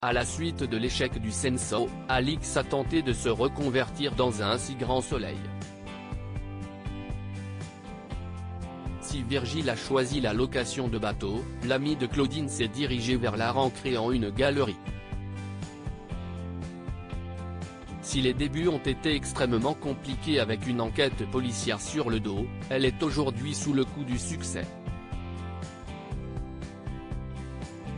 À la suite de l'échec du Censo, Alix a tenté de se reconvertir dans un si grand soleil. Si Virgile a choisi la location de bateaux, l'ami de Claudine s'est dirigé vers l'art en créant une galerie. Si les débuts ont été extrêmement compliqués avec une enquête policière sur le dos, elle est aujourd'hui sous le coup du succès.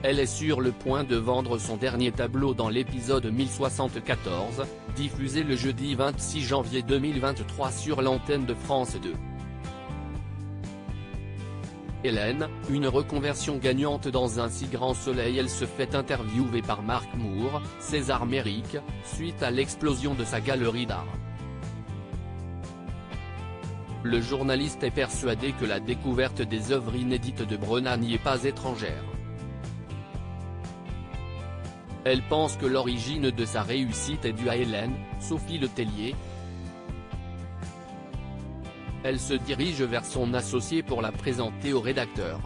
Elle est sur le point de vendre son dernier tableau dans l'épisode 1074, diffusé le jeudi 26 janvier 2023 sur l'antenne de France 2. Hélène, une reconversion gagnante dans un si grand soleil. Elle se fait interviewer par Marc Moore, César Méric, suite à l'explosion de sa galerie d'art. Le journaliste est persuadé que la découverte des œuvres inédites de Brenna n'y est pas étrangère. Elle pense que l'origine de sa réussite est due à Hélène, Sophie Letellier. Elle se dirige vers son associé pour la présenter au rédacteur.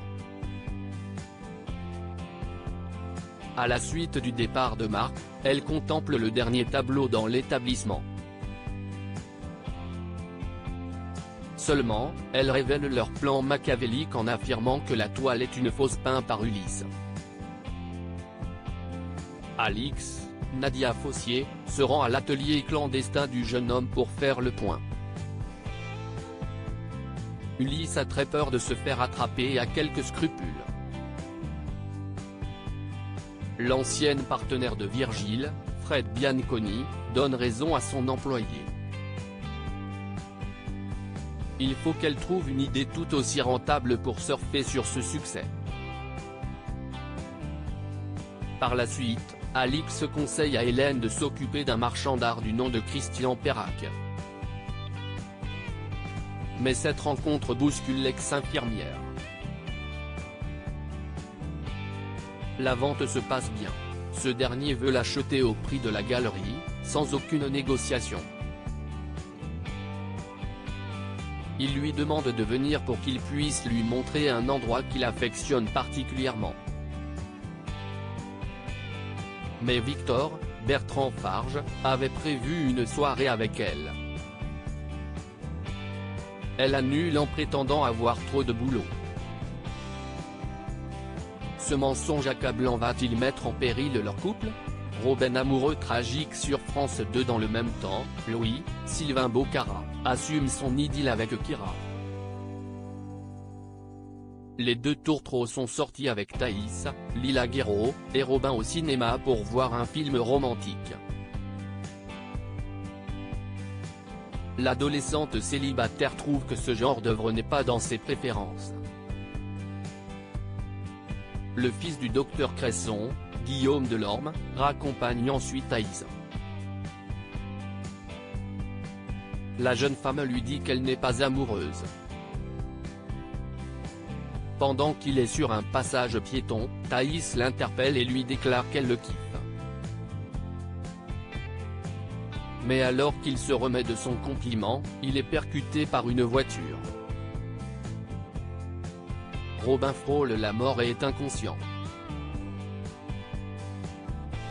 À la suite du départ de Marc, elle contemple le dernier tableau dans l'établissement. Seulement, elle révèle leur plan machiavélique en affirmant que la toile est une fausse peinte par Ulysse. Alix, Nadia Fossier, se rend à l'atelier clandestin du jeune homme pour faire le point. Ulysse a très peur de se faire attraper et a quelques scrupules. L'ancienne partenaire de Virgile, Fred Bianconi, donne raison à son employé. Il faut qu'elle trouve une idée tout aussi rentable pour surfer sur ce succès. Par la suite, Alix conseille à Hélène de s'occuper d'un marchand d'art du nom de Christian Perrac. Mais cette rencontre bouscule l'ex-infirmière. La vente se passe bien. Ce dernier veut l'acheter au prix de la galerie, sans aucune négociation. Il lui demande de venir pour qu'il puisse lui montrer un endroit qu'il affectionne particulièrement. Mais Victor, Bertrand Farge, avait prévu une soirée avec elle. Elle annule en prétendant avoir trop de boulot. Ce mensonge accablant va-t-il mettre en péril leur couple? Robin amoureux tragique sur France 2. Dans le même temps, Louis, Sylvain Bocara, assume son idylle avec Kira. Les deux tourtereaux sont sortis avec Thaïs, Lila Guerreau, et Robin au cinéma pour voir un film romantique. L'adolescente célibataire trouve que ce genre d'œuvre n'est pas dans ses préférences. Le fils du docteur Cresson, Guillaume Delorme, raccompagne ensuite Thaïs. La jeune femme lui dit qu'elle n'est pas amoureuse. Pendant qu'il est sur un passage piéton, Thaïs l'interpelle et lui déclare qu'elle le kiffe. Mais alors qu'il se remet de son compliment, il est percuté par une voiture. Robin frôle la mort et est inconscient.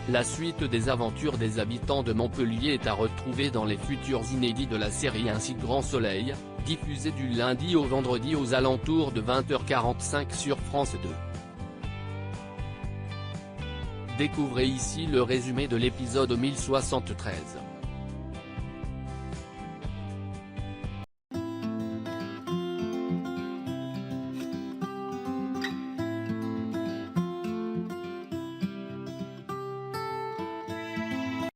La suite des aventures des habitants de Montpellier est à retrouver dans les futurs inédits de la série Un si grand soleil, diffusée du lundi au vendredi aux alentours de 20h45 sur France 2. Découvrez ici le résumé de l'épisode 1073.